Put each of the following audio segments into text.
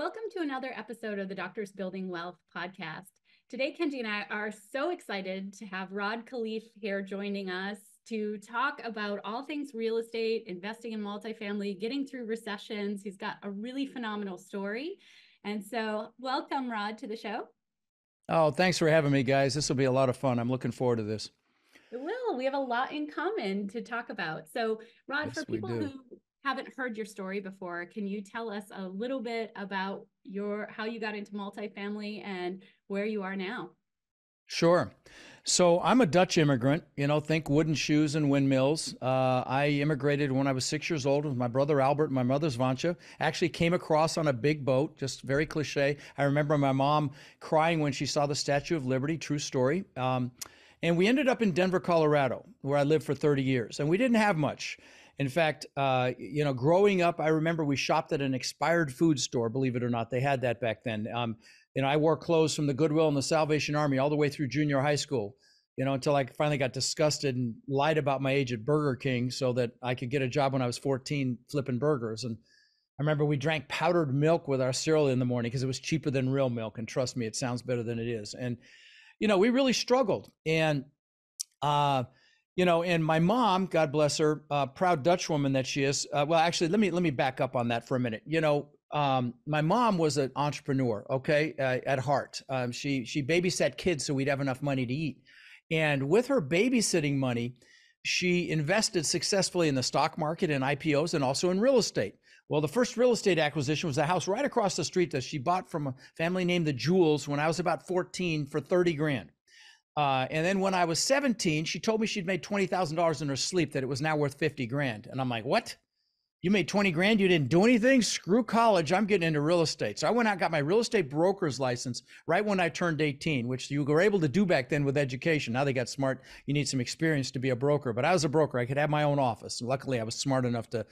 Welcome to another episode of the Doctors Building Wealth podcast. Today, Kenji and I are so excited to have Rod Khleif here joining us to talk about all things real estate, investing in multifamily, getting through recessions. He's got a really phenomenal story. And so welcome, Rod, to the show. Oh, thanks for having me, guys. This will be a lot of fun. I'm looking forward to this. It will. We have a lot in common to talk about. So, Rod, for Yes, we people do. who haven't heard your story before, can you tell us a little bit about how you got into multifamily and where you are now? Sure. So I'm a Dutch immigrant, think wooden shoes and windmills. I immigrated when I was 6 years old with my brother Albert and my mother Svancha. Actually came across on a big boat, just very cliche. I remember my mom crying when she saw the Statue of Liberty, true story. And we ended up in Denver, Colorado, where I lived for 30 years. And we didn't have much. In fact, growing up, I remember we shopped at an expired food store, believe it or not. They had that back then. I wore clothes from the Goodwill and the Salvation Army all the way through junior high school, until I finally got disgusted and lied about my age at Burger King so that I could get a job when I was 14 flipping burgers. And I remember we drank powdered milk with our cereal in the morning because it was cheaper than real milk. And trust me, it sounds better than it is. And, we really struggled. And, and my mom, God bless her, proud Dutch woman that she is. Well, actually, let me back up on that for a minute. My mom was an entrepreneur, okay, at heart. She babysat kids so we'd have enough money to eat. And with her babysitting money, she invested successfully in the stock market and IPOs and also in real estate. Well, the first real estate acquisition was a house right across the street that she bought from a family named the Jewels when I was about 14 for 30 grand. And then when I was 17, she told me she'd made $20,000 in her sleep, that it was now worth 50 grand. And I'm like, what? You made 20 grand? You didn't do anything? Screw college. I'm getting into real estate. So I went out, got my real estate broker's license right when I turned 18, which you were able to do back then with education. Now they got smart. You need some experience to be a broker. But I was a broker. I could have my own office. Luckily, I was smart enough to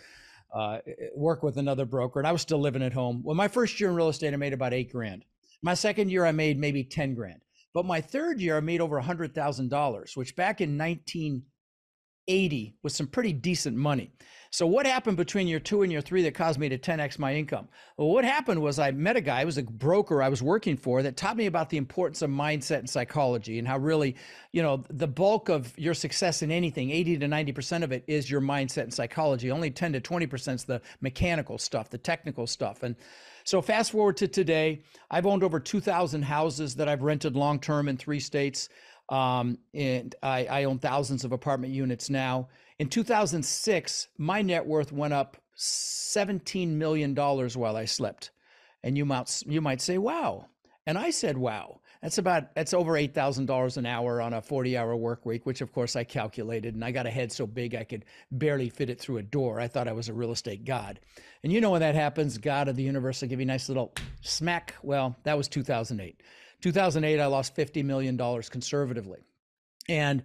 work with another broker, and I was still living at home. Well, my first year in real estate, I made about 8 grand. My second year, I made maybe 10 grand. But my third year, I made over $100,000, which back in 1980 was some pretty decent money. So what happened between year 2 and year 3 that caused me to 10x my income? Well, what happened was I met a guy, it was a broker I was working for, that taught me about the importance of mindset and psychology, and how really, the bulk of your success in anything, 80 to 90% of it is your mindset and psychology. Only 10 to 20% is the mechanical stuff, the technical stuff. And so fast forward to today, I've owned over 2,000 houses that I've rented long-term in 3 states. And I own thousands of apartment units now. In 2006, my net worth went up $17 million while I slept. And you might say, wow. And I said, wow. That's over $8,000 an hour on a 40-hour work week, which of course I calculated, and I got a head so big I could barely fit it through a door. I thought I was a real estate god. And when that happens, God of the universe will give you a nice little smack. Well, that was 2008. 2008, I lost $50 million conservatively. And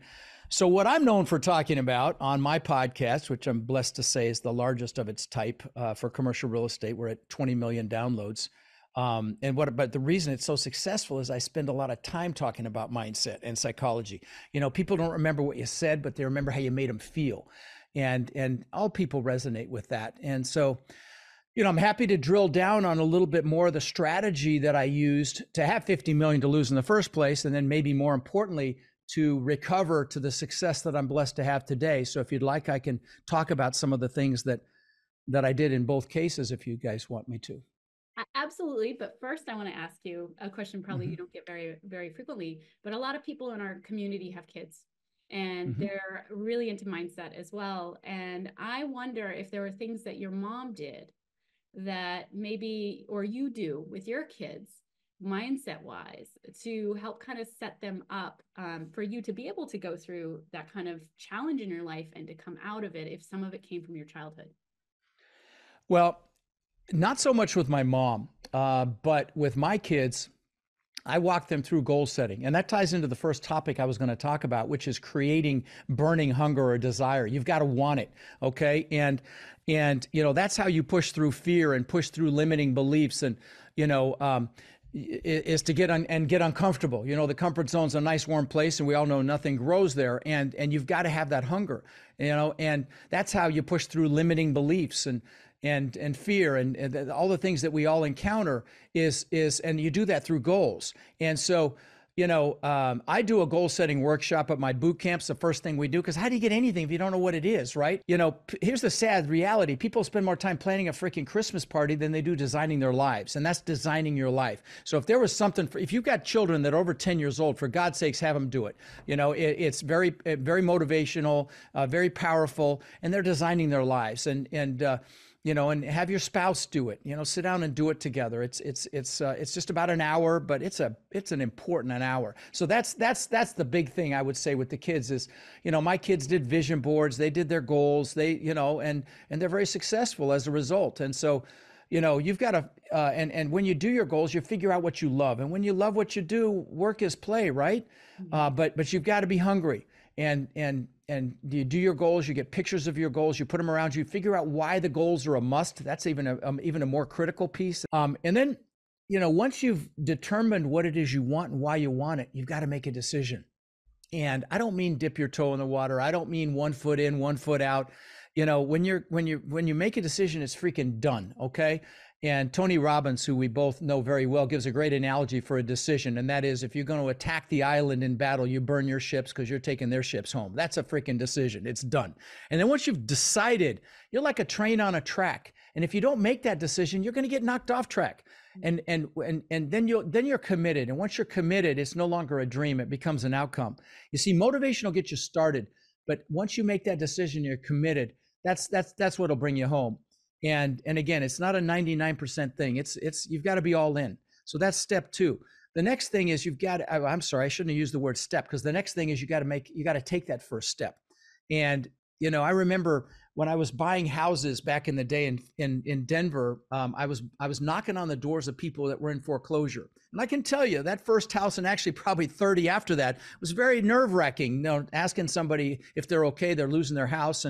so what I'm known for talking about on my podcast, which I'm blessed to say is the largest of its type for commercial real estate, we're at 20 million downloads. But the reason it's so successful is I spend a lot of time talking about mindset and psychology. People don't remember what you said, but they remember how you made them feel. And all people resonate with that. And so, I'm happy to drill down on a little bit more of the strategy that I used to have 50 million to lose in the first place. And then maybe more importantly, to recover to the success that I'm blessed to have today. So if you'd like, I can talk about some of the things that I did in both cases, if you guys want me to. Absolutely. But first, I want to ask you a question probably you don't get very, very frequently, but a lot of people in our community have kids and they're really into mindset as well. And I wonder if there were things that your mom did that maybe, or you do with your kids, mindset wise, to help kind of set them up for you to be able to go through that kind of challenge in your life and to come out of it if some of it came from your childhood. Well, not so much with my mom, but with my kids, I walk them through goal setting. And that ties into the first topic I was going to talk about, which is creating burning hunger or desire. You've got to want it. Okay. And that's how you push through fear and push through limiting beliefs. And, is to get uncomfortable. The comfort zone's a nice warm place, and we all know nothing grows there. And you've got to have that hunger, and that's how you push through limiting beliefs. And and fear and all the things that we all encounter and you do that through goals. And so, I do a goal setting workshop at my boot camps. The first thing we do, because how do you get anything if you don't know what it is, right? Here's the sad reality. People spend more time planning a freaking Christmas party than they do designing their lives. And that's designing your life. So if there was something, if you've got children that are over 10 years old, for God's sakes, have them do it. It's very, very motivational, very powerful, and they're designing their lives. And and have your spouse do it. Sit down and do it together. It's just about an hour, but it's an important an hour. So that's the big thing I would say with the kids is, my kids did vision boards, they did their goals, and they're very successful as a result. And so, you've got to, and when you do your goals, you figure out what you love, and when you love what you do, work is play, right? But you've got to be hungry. And you do your goals, you get pictures of your goals, you put them around you, figure out why the goals are a must. That's even a more critical piece. And then, once you've determined what it is you want and why you want it, you've got to make a decision. And I don't mean dip your toe in the water. I don't mean 1 foot in, 1 foot out. When you make a decision, it's freaking done. Okay. And Tony Robbins, who we both know very well, gives a great analogy for a decision. And that is, if you're going to attack the island in battle, you burn your ships because you're taking their ships home. That's a freaking decision. It's done. And then once you've decided, you're like a train on a track. And if you don't make that decision, you're going to get knocked off track. And then you're committed. And once you're committed, it's no longer a dream. It becomes an outcome. You see, motivation will get you started. But once you make that decision, you're committed. That's what'll bring you home. And again, it's not a 99% thing. It's you've got to be all in. So that's step 2. The next thing is I'm sorry, I shouldn't have used the word step, because the next thing is you got to take that first step. And, I remember when I was buying houses back in the day in Denver, I was knocking on the doors of people that were in foreclosure. And I can tell you that first house, and actually probably 30 after that, was very nerve-wracking, asking somebody if they're okay, they're losing their house.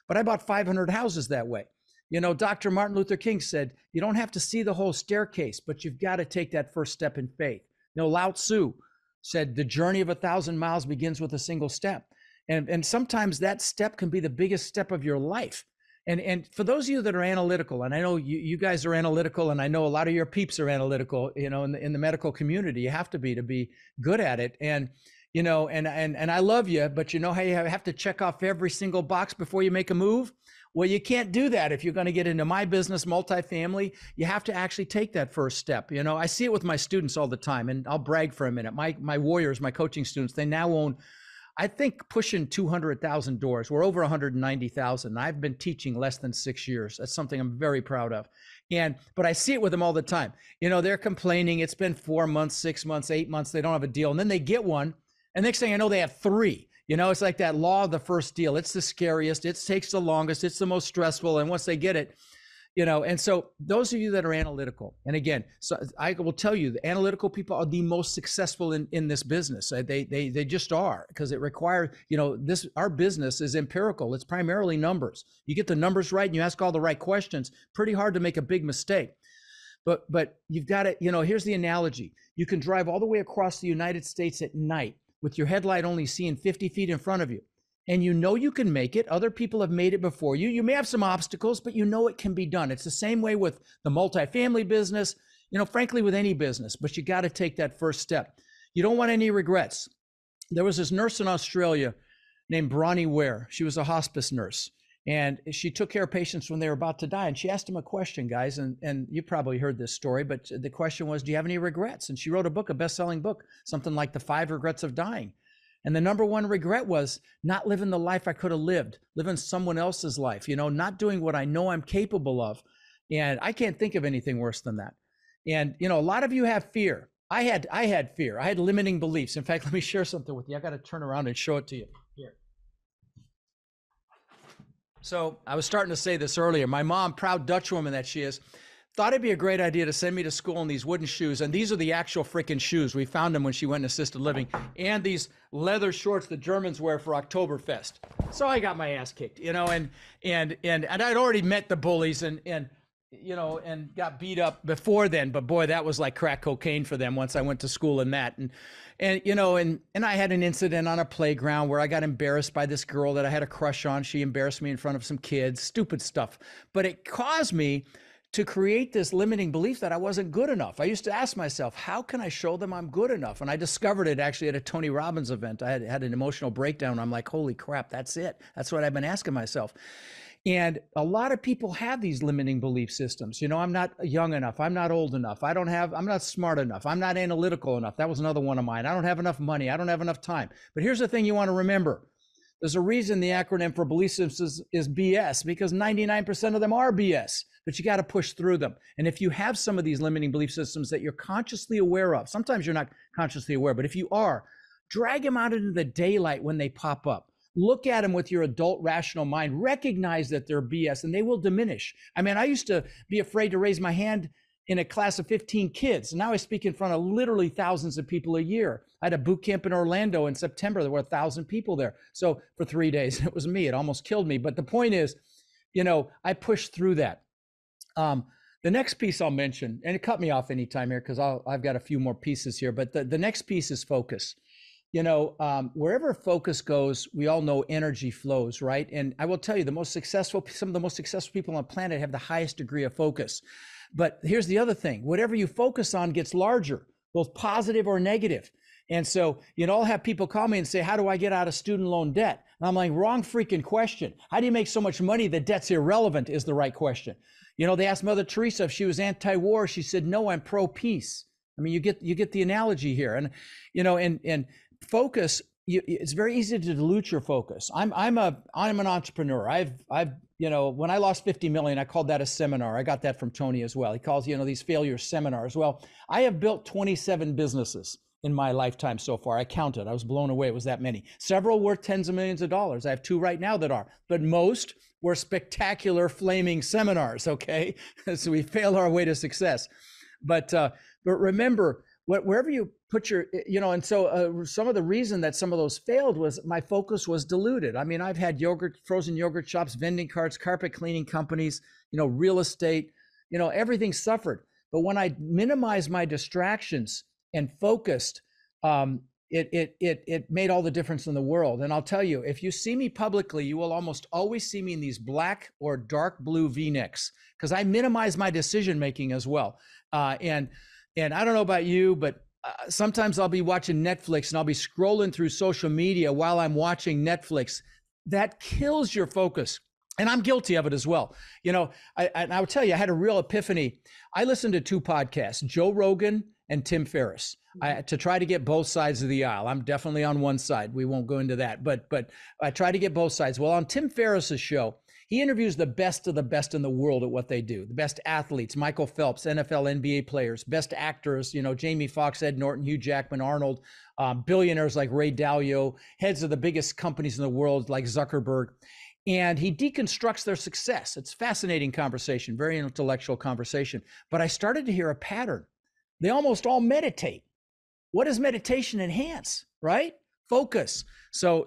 But I bought 500 houses that way. Dr. Martin Luther King said, you don't have to see the whole staircase, but you've got to take that first step in faith. Lao Tzu said, the journey of 1,000 miles begins with a single step. And sometimes that step can be the biggest step of your life. And for those of you that are analytical, and I know you guys are analytical, and I know a lot of your peeps are analytical, in the medical community, you have to be good at it. And and I love you, but you know how you have to check off every single box before you make a move? Well, you can't do that if you're going to get into my business, multifamily. You have to actually take that first step. I see it with my students all the time, and I'll brag for a minute. My warriors, my coaching students, they now own, I think, pushing 200,000 doors. We're over 190,000. I've been teaching less than 6 years. That's something I'm very proud of. But I see it with them all the time. They're complaining. It's been 4 months, 6 months, 8 months. They don't have a deal. And then they get one. And next thing I know, they have 3. It's like that law of the first deal. It's the scariest. It takes the longest. It's the most stressful. And once they get it, and so those of you that are analytical, and again, so I will tell you, the analytical people are the most successful in this business. They just are, because it requires, our business is empirical. It's primarily numbers. You get the numbers right and you ask all the right questions, pretty hard to make a big mistake. But you've got to, here's the analogy. You can drive all the way across the United States at night with your headlight only seeing 50 feet in front of you. And you can make it. Other people have made it before you. You may have some obstacles, but it can be done. It's the same way with the multifamily business, frankly, with any business, but you got to take that first step. You don't want any regrets. There was this nurse in Australia named Bronnie Ware. She was a hospice nurse, and she took care of patients when they were about to die. And she asked them a question, guys, and you probably heard this story, but the question was, do you have any regrets? And she wrote a best-selling book, something like The 5 Regrets of Dying. And the number one regret was not living the life I could have lived, living someone else's life, not doing what I know I'm capable of. And I can't think of anything worse than that. And, a lot of you have fear. I had fear. I had limiting beliefs. In fact, let me share something with you. I got to turn around and show it to you here. So I was starting to say this earlier. My mom, proud Dutch woman that she is, thought it'd be a great idea to send me to school in these wooden shoes. And these are the actual freaking shoes. We found them when she went in assisted living. And these leather shorts the Germans wear for Oktoberfest. So I got my ass kicked, and I'd already met the bullies. And and got beat up before then, but boy, that was like crack cocaine for them once I went to school in that. And I had an incident on a playground where I got embarrassed by this girl that I had a crush on. She embarrassed me in front of some kids, stupid stuff. But it caused me to create this limiting belief that I wasn't good enough. I used to ask myself, how can I show them I'm good enough? And I discovered it actually at a Tony Robbins event. I had an emotional breakdown. I'm like, holy crap, that's it. That's what I've been asking myself. And a lot of people have these limiting belief systems. I'm not young enough. I'm not old enough. I'm not smart enough. I'm not analytical enough. That was another one of mine. I don't have enough money. I don't have enough time. But here's the thing you want to remember. There's a reason the acronym for belief systems is BS, because 99% of them are BS, but you got to push through them. And if you have some of these limiting belief systems that you're consciously aware of, sometimes you're not consciously aware, but if you are, drag them out into the daylight when they pop up. Look at them with your adult rational mind, recognize that they're BS and they will diminish. I mean, I used to be afraid to raise my hand in a class of 15 kids. Now I speak in front of literally thousands of people a year. I had a boot camp in Orlando in September. There were 1,000 people there. So for 3 days, it was me. It almost killed me. But the point is, I pushed through that. The next piece I'll mention, and it cut me off anytime here because I've got a few more pieces here, but the next piece is focus. Wherever focus goes, we all know energy flows, right? And I will tell you, some of the most successful people on the planet have the highest degree of focus. But here's the other thing. Whatever you focus on gets larger, both positive or negative. And so, I'll have people call me and say, how do I get out of student loan debt? And I'm like, wrong freaking question. How do you make so much money that debt's irrelevant is the right question. They asked Mother Teresa if she was anti-war. She said, no, I'm pro-peace. I mean, you get the analogy here. And, and focus, it's very easy to dilute your focus. I'm an entrepreneur. I've when I lost 50 million, I called that a seminar. I got that from Tony as well. He calls, these failures seminars. Well, I have built 27 businesses in my lifetime so far. I counted. I was blown away. It was that many. Several worth tens of millions of dollars. I have 2 right now that are, but most were spectacular flaming seminars. Okay. So we failed our way to success. But remember, wherever you put your, and so some of the reason that some of those failed was my focus was diluted. I mean, I've had frozen yogurt shops, vending carts, carpet cleaning companies, real estate, everything suffered. But when I minimized my distractions and focused, it made all the difference in the world. And I'll tell you, if you see me publicly, you will almost always see me in these black or dark blue V-necks, because I minimize my decision making as well. And I don't know about you, but sometimes I'll be watching Netflix and I'll be scrolling through social media while I'm watching Netflix. That kills your focus. And I'm guilty of it as well. I would tell you, I had a real epiphany. I listened to 2 podcasts, Joe Rogan and Tim Ferriss, to try to get both sides of the aisle. I'm definitely on one side. We won't go into that, but I try to get both sides. Well, on Tim Ferriss's show, he interviews the best of the best in the world at what they do. The best athletes, Michael Phelps, NFL, NBA players, best actors, Jamie Foxx, Ed Norton, Hugh Jackman, Arnold, billionaires like Ray Dalio, heads of the biggest companies in the world like Zuckerberg. And he deconstructs their success. It's fascinating conversation, very intellectual conversation. But I started to hear a pattern. They almost all meditate. What does meditation enhance, right? Focus. So,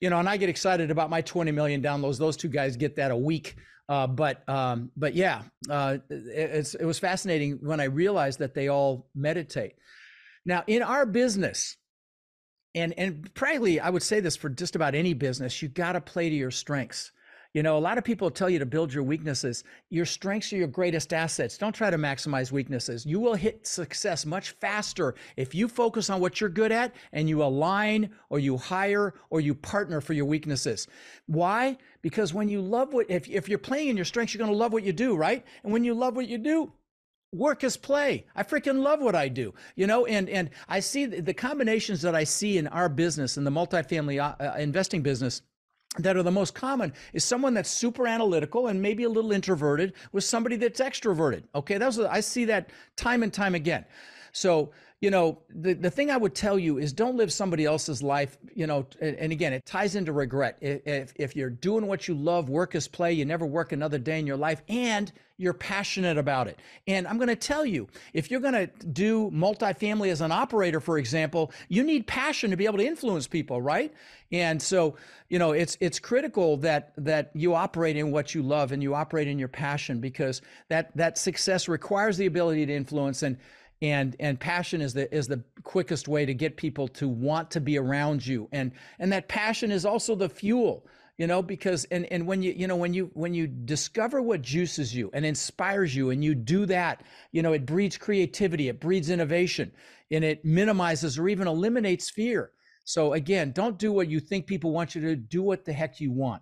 and I get excited about my 20 million downloads. Those 2 guys get that a week. But yeah, it was fascinating when I realized that they all meditate. Now in our business, and probably I would say this for just about any business, you got to play to your strengths. A lot of people tell you to build your weaknesses. Your strengths are your greatest assets. Don't try to maximize weaknesses. You will hit success much faster if you focus on what you're good at and you align or you hire or you partner for your weaknesses. Why? Because when you love if you're playing in your strengths, you're going to love what you do, right? And when you love what you do, work is play. I freaking love what I do, and I see the combinations that I see in our business, in the multifamily investing business, that are the most common is someone that's super analytical and maybe a little introverted with somebody that's extroverted. Okay. I see that time and time again. So, the thing I would tell you is don't live somebody else's life, and again, it ties into regret. If you're doing what you love, work is play, you never work another day in your life, and you're passionate about it. And I'm going to tell you, if you're going to do multifamily as an operator, for example, you need passion to be able to influence people, right? And so, it's critical that you operate in what you love and you operate in your passion, because that success requires the ability to influence, and passion is the quickest way to get people to want to be around you. And that passion is also the fuel, because when you discover what juices you and inspires you, and you do that, it breeds creativity, it breeds innovation, and it minimizes or even eliminates fear. So again, don't do what you think people want you to do, what the heck you want.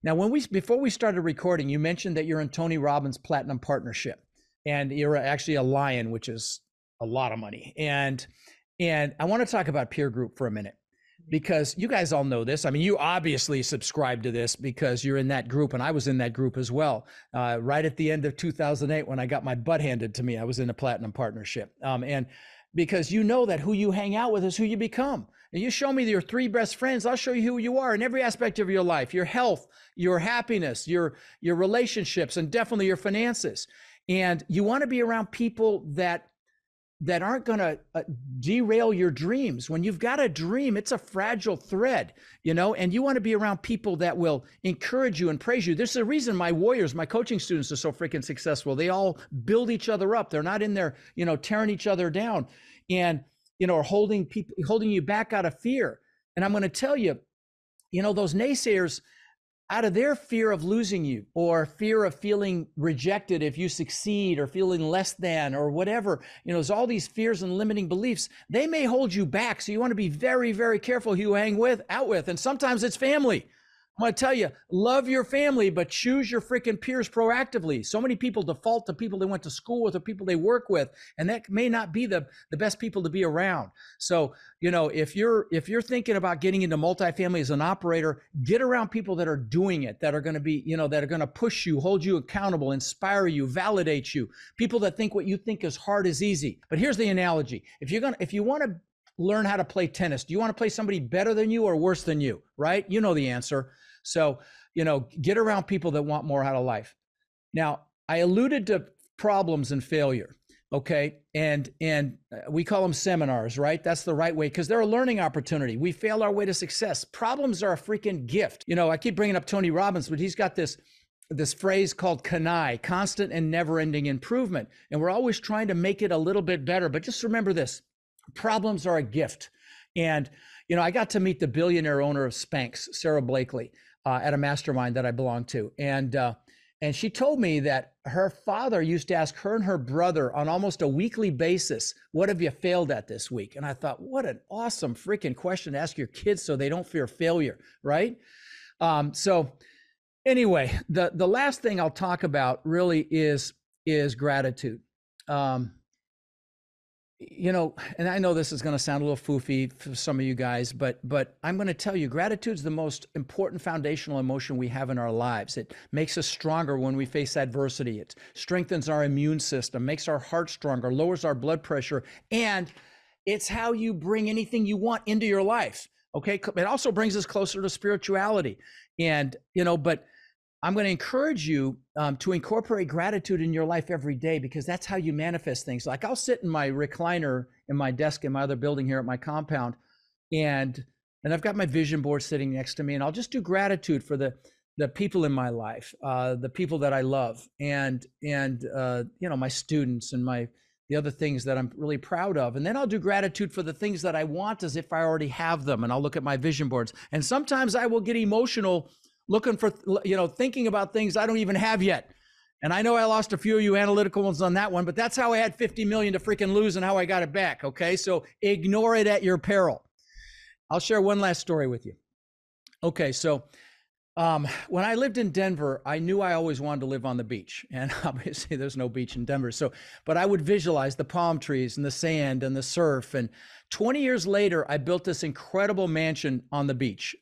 Now, before we started recording, you mentioned that you're in Tony Robbins' Platinum Partnership, and you're actually a Lion, which is a lot of money. And I want to talk about peer group for a minute, because you guys all know this. I mean, you obviously subscribe to this because you're in that group, and I was in that group as well. Right at the end of 2008, when I got my butt handed to me, I was in a Platinum Partnership. And because that who you hang out with is who you become. And you show me your 3 best friends, I'll show you who you are in every aspect of your life, your health, your happiness, your relationships, and definitely your finances. And you want to be around people that aren't going to derail your dreams. When you've got a dream, it's a fragile thread, and you want to be around people that will encourage you and praise you. There's a reason my warriors, my coaching students, are so freaking successful. They all build each other up. They're not in there, tearing each other down and, or holding you back out of fear. And I'm going to tell you, those naysayers, out of their fear of losing you, or fear of feeling rejected if you succeed, or feeling less than, or whatever, there's all these fears and limiting beliefs. They may hold you back. So you want to be very, very careful who you hang out with. And sometimes it's family. I'm going to tell you, love your family, but choose your freaking peers proactively. So many people default to people they went to school with or people they work with, and that may not be the best people to be around. So, if you're thinking about getting into multifamily as an operator, get around people that are doing it, that are going to be, that are going to push you, hold you accountable, inspire you, validate you. People that think what you think is hard is easy. But here's the analogy. If you want to learn how to play tennis, do you want to play somebody better than you or worse than you, right? You know the answer. So, get around people that want more out of life. Now, I alluded to problems and failure, okay? And we call them seminars, right? That's the right way, because they're a learning opportunity. We fail our way to success. Problems are a freaking gift. I keep bringing up Tony Robbins, but he's got this phrase called CANI, constant and never-ending improvement. And we're always trying to make it a little bit better. But just remember this, problems are a gift. And, I got to meet the billionaire owner of Spanx, Sarah Blakely, at a mastermind that I belong to. And she told me that her father used to ask her and her brother on almost a weekly basis, what have you failed at this week? And I thought, what an awesome freaking question to ask your kids so they don't fear failure, right? So anyway, the last thing I'll talk about really is gratitude. And I know this is going to sound a little foofy for some of you guys, but I'm going to tell you, gratitude's the most important foundational emotion we have in our lives. It makes us stronger when we face adversity. It strengthens our immune system, makes our heart stronger, lowers our blood pressure, and it's how you bring anything you want into your life. Okay. It also brings us closer to spirituality. And, but I'm going to encourage you to incorporate gratitude in your life every day, because that's how you manifest things. Like I'll sit in my recliner in my desk in my other building here at my compound, and I've got my vision board sitting next to me, and I'll just do gratitude for the people in my life, the people that I love, and my students and the other things that I'm really proud of. And then I'll do gratitude for the things that I want as if I already have them. And I'll look at my vision boards. And sometimes I will get emotional looking for, thinking about things I don't even have yet. And I know I lost a few of you analytical ones on that one, but that's how I had 50 million to freaking lose and how I got it back. Okay. So ignore it at your peril. I'll share one last story with you. Okay. So when I lived in Denver, I knew I always wanted to live on the beach, and obviously there's no beach in Denver. But I would visualize the palm trees and the sand and the surf. And 20 years later, I built this incredible mansion on the beach.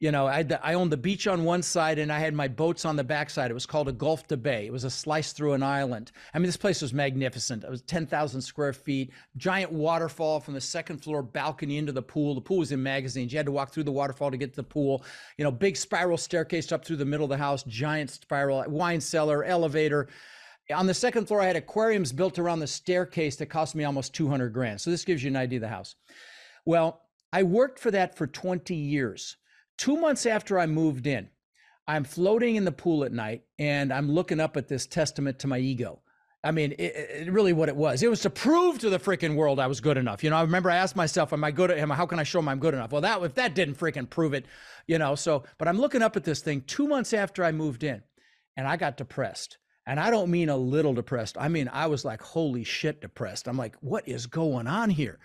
You know, I owned the beach on one side and I had my boats on the backside. It was called a Gulf to Bay. It was a slice through an island. I mean, this place was magnificent. It was 10,000 square feet, giant waterfall from the second floor balcony into the pool. The pool was in magazines. You had to walk through the waterfall to get to the pool. You know, big spiral staircase up through the middle of the house, giant spiral, wine cellar, elevator. On the second floor, I had aquariums built around the staircase that cost me almost 200 grand. So this gives you an idea of the house. Well, I worked for that for 20 years. 2 months after I moved in, I'm floating in the pool at night and I'm looking up at this testament to my ego. I mean, it really what it was. It was to prove to the freaking world I was good enough. You know, I remember I asked myself, am I good at him? How can I show him I'm good enough? Well, if that didn't freaking prove it, you know, but I'm looking up at this thing 2 months after I moved in and I got depressed. And I don't mean a little depressed. I mean, I was like, holy shit, depressed. I'm like, what is going on here?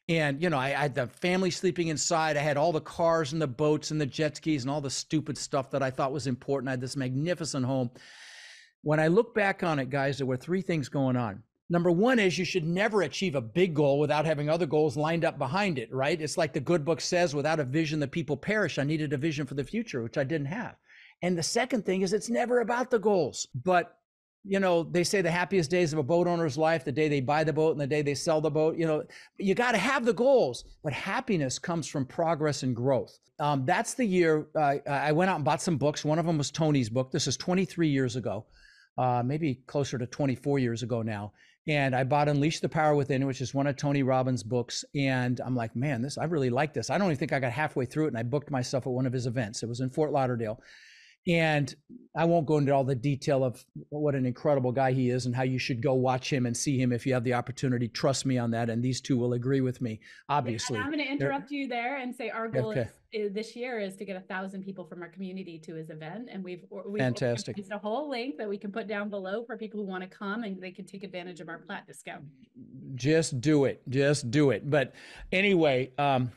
And, you know, I had the family sleeping inside. I had all the cars and the boats and the jet skis and all the stupid stuff that I thought was important. I had this magnificent home. When I look back on it, guys, there were three things going on. Number one is you should never achieve a big goal without having other goals lined up behind it, right? It's like the good book says, without a vision, the people perish. I needed a vision for the future, which I didn't have. And the second thing is it's never about the goals, but you know, they say the happiest days of a boat owner's life, the day they buy the boat and the day they sell the boat. You know, you got to have the goals, but happiness comes from progress and growth. That's the year I went out and bought some books. One of them was Tony's book. This is 23 years ago, maybe closer to 24 years ago now. And I bought Unleash the Power Within, which is one of Tony Robbins' books. And I'm like, man, I really like this. I don't even think I got halfway through it. And I booked myself at one of his events. It was in Fort Lauderdale. And I won't go into all the detail of what an incredible guy he is and how you should go watch him and see him if you have the opportunity. Trust me on that. And these two will agree with me, obviously. Yeah, I'm going to interrupt you there and say our goal is this year is to get 1,000 people from our community to his event. And we've fantastic. It's a whole link that we can put down below for people who want to come and they can take advantage of our Platt discount. Just do it. Just do it. But anyway, and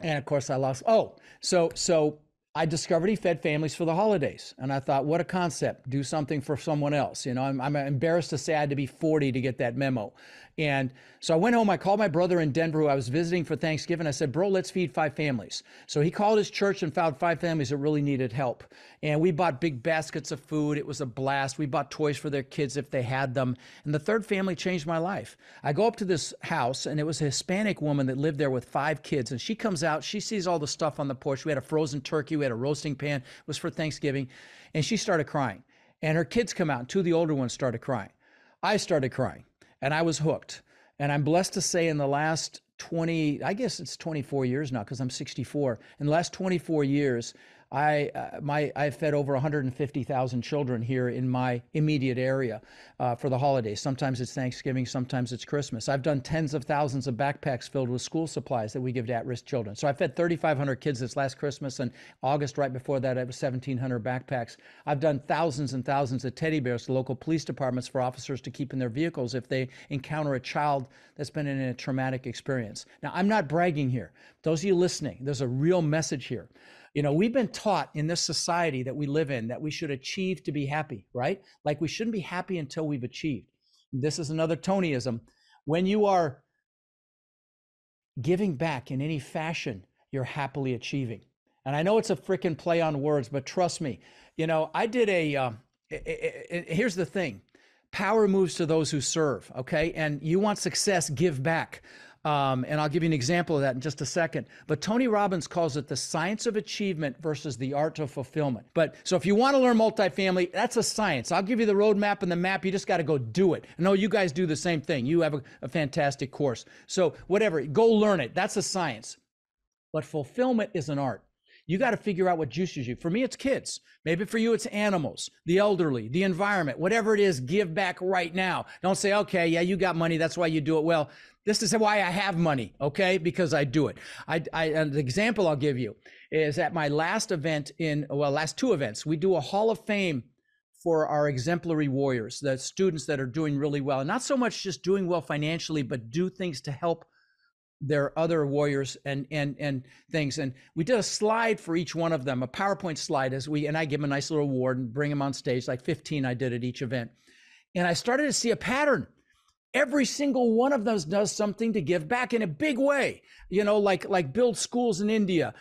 of course I lost. Oh, so I discovered he fed families for the holidays. And I thought, what a concept. Do something for someone else. You know, I'm embarrassed to say I had to be 40 to get that memo. And so I went home, I called my brother in Denver who I was visiting for Thanksgiving. I said, bro, let's feed 5 families. So he called his church and found 5 families that really needed help. And we bought big baskets of food. It was a blast. We bought toys for their kids if they had them. And the third family changed my life. I go up to this house and it was a Hispanic woman that lived there with 5 kids. And she comes out, she sees all the stuff on the porch. We had a frozen turkey. We had a roasting pan. It was for Thanksgiving. And she started crying. And her kids come out and 2 of the older ones started crying. I started crying and I was hooked. And I'm blessed to say in the last 20, I guess it's 24 years now because I'm 64. In the last 24 years, I've fed over 150,000 children here in my immediate area for the holidays. Sometimes it's Thanksgiving, sometimes it's Christmas. I've done tens of thousands of backpacks filled with school supplies that we give to at-risk children. So I fed 3,500 kids this last Christmas, and August right before that, it was 1,700 backpacks. I've done thousands and thousands of teddy bears to local police departments for officers to keep in their vehicles if they encounter a child that's been in a traumatic experience. Now, I'm not bragging here. Those of you listening, there's a real message here. You know, we've been taught in this society that we live in that we should achieve to be happy, right? Like we shouldn't be happy until we've achieved. This is another Tonyism. When you are giving back in any fashion, you're happily achieving. And I know it's a freaking play on words, but trust me, you know, I did here's the thing. Power moves to those who serve, okay? And you want success, give back. And I'll give you an example of that in just a second. But Tony Robbins calls it the science of achievement versus the art of fulfillment. But so if you want to learn multifamily, that's a science. I'll give you the roadmap and the map. You just got to go do it. I know you guys do the same thing. You have a fantastic course. So whatever, go learn it. That's a science. But fulfillment is an art. You got to figure out what juices you. For me, it's kids. Maybe for you, it's animals, the elderly, the environment, whatever it is, give back right now. Don't say, okay, yeah, you got money. That's why you do it. Well, this is why I have money, okay? Because I do it. And the example I'll give you is at my last event last 2 events, we do a Hall of Fame for our exemplary warriors, the students that are doing really well. And not so much just doing well financially, but do things to help their other warriors and things. And we did a slide for each one of them, a PowerPoint slide and I give them a nice little award and bring them on stage, like 15 I did at each event. And I started to see a pattern. Every single one of them does something to give back in a big way, like build schools in India,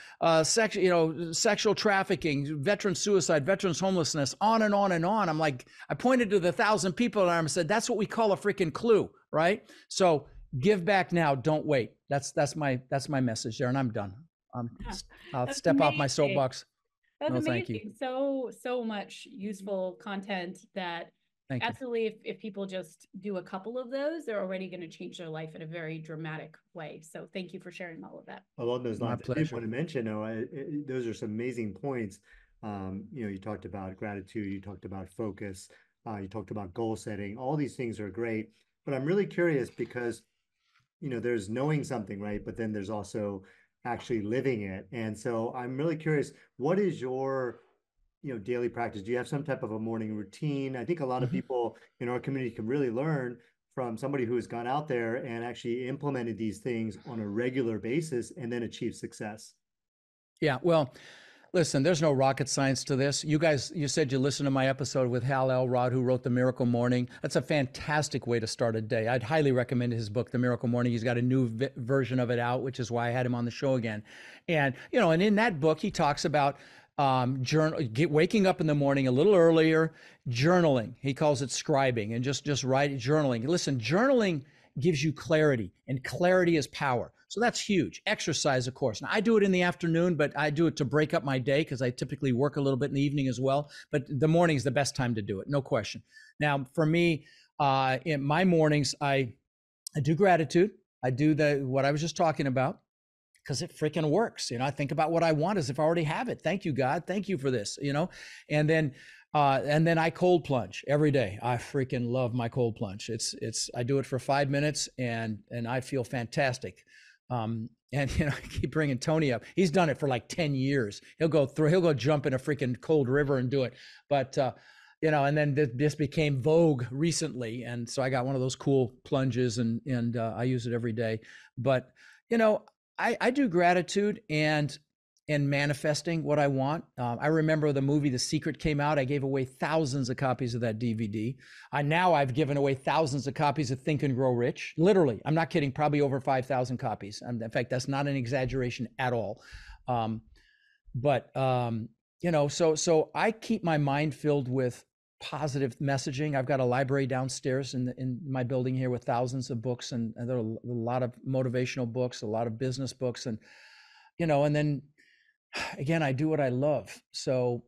sexual trafficking, veteran suicide, veterans homelessness, on and on and on. I'm like, I pointed to the 1,000 people and I said, that's what we call a freaking clue, right? So give back now, don't wait. That's my message there, and I'm done. I'll That's step off my amazing. soapbox. That's No, thank you. amazing. So much useful content that Thank you. absolutely, if people just do a couple of those, they're already going to change their life in a very dramatic way. So thank you for sharing all of that. Along those My lines, I did pleasure. want to mention, those are some amazing points. You talked about gratitude, you talked about focus, you talked about goal setting. All these things are great, but I'm really curious because, there's knowing something, right? But then there's also actually living it. And so I'm really curious, what is your, daily practice? Do you have some type of a morning routine? I think a lot of people in our community can really learn from somebody who has gone out there and actually implemented these things on a regular basis and then achieved success. Yeah, well, listen, there's no rocket science to this. You guys, you said you listened to my episode with Hal Elrod, who wrote The Miracle Morning. That's a fantastic way to start a day. I'd highly recommend his book, The Miracle Morning. He's got a new version of it out, which is why I had him on the show again. And, and in that book, he talks about waking up in the morning a little earlier, journaling. He calls it scribing, and just write journaling. Listen, journaling gives you clarity, and clarity is power. So that's huge. Exercise, of course. Now, I do it in the afternoon, but I do it to break up my day because I typically work a little bit in the evening as well. But the morning is the best time to do it, no question. Now, for me, in my mornings, I do gratitude. I do what I was just talking about, because it freaking works. I think about what I want as if I already have it. Thank you, God. Thank you for this, and then I cold plunge every day. I freaking love my cold plunge. I do it for 5 minutes and I feel fantastic. And I keep bringing Tony up. He's done it for like 10 years. He'll go jump in a freaking cold river and do it. But, and then this became vogue recently. And so I got one of those cool plunges and I use it every day. But, I do gratitude and manifesting what I want. I remember the movie The Secret came out. I gave away thousands of copies of that DVD. Now I've given away thousands of copies of Think and Grow Rich. Literally, I'm not kidding, probably over 5,000 copies. In fact, that's not an exaggeration at all. So I keep my mind filled with positive messaging. I've got a library downstairs in my building here with thousands of books, and there are a lot of motivational books, a lot of business books, and then again, I do what I love. So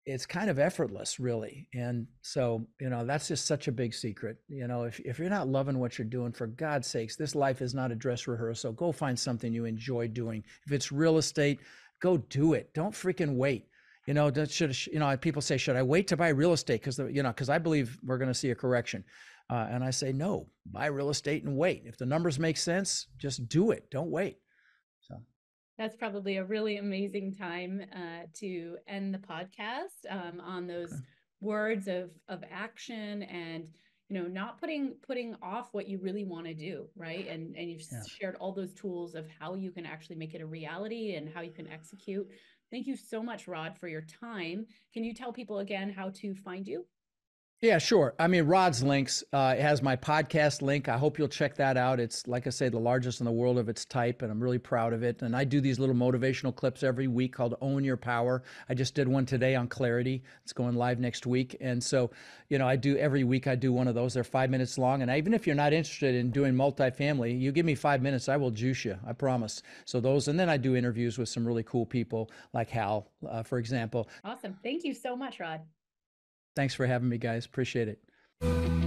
it's kind of effortless, really. And so, that's just such a big secret. If you're not loving what you're doing, for God's sakes, this life is not a dress rehearsal. Go find something you enjoy doing. If it's real estate, go do it. Don't freaking wait. People say, should I wait to buy real estate? Because I believe we're going to see a correction. And I say, no, buy real estate and wait. If the numbers make sense, just do it. Don't wait. So that's probably a really amazing time to end the podcast on those words of action and not putting off what you really want to do, right? And you've shared all those tools of how you can actually make it a reality and how you can execute. Thank you so much, Rod, for your time. Can you tell people again how to find you? Yeah, sure. I mean, Rod's links, it has my podcast link. I hope you'll check that out. It's, like I say, the largest in the world of its type, and I'm really proud of it. And I do these little motivational clips every week called Own Your Power. I just did one today on clarity. It's going live next week. And so, every week I do one of those. They're 5 minutes long. And even if you're not interested in doing multifamily, you give me 5 minutes, I will juice you. I promise. So those, and then I do interviews with some really cool people like Hal, for example. Awesome. Thank you so much, Rod. Thanks for having me, guys. Appreciate it.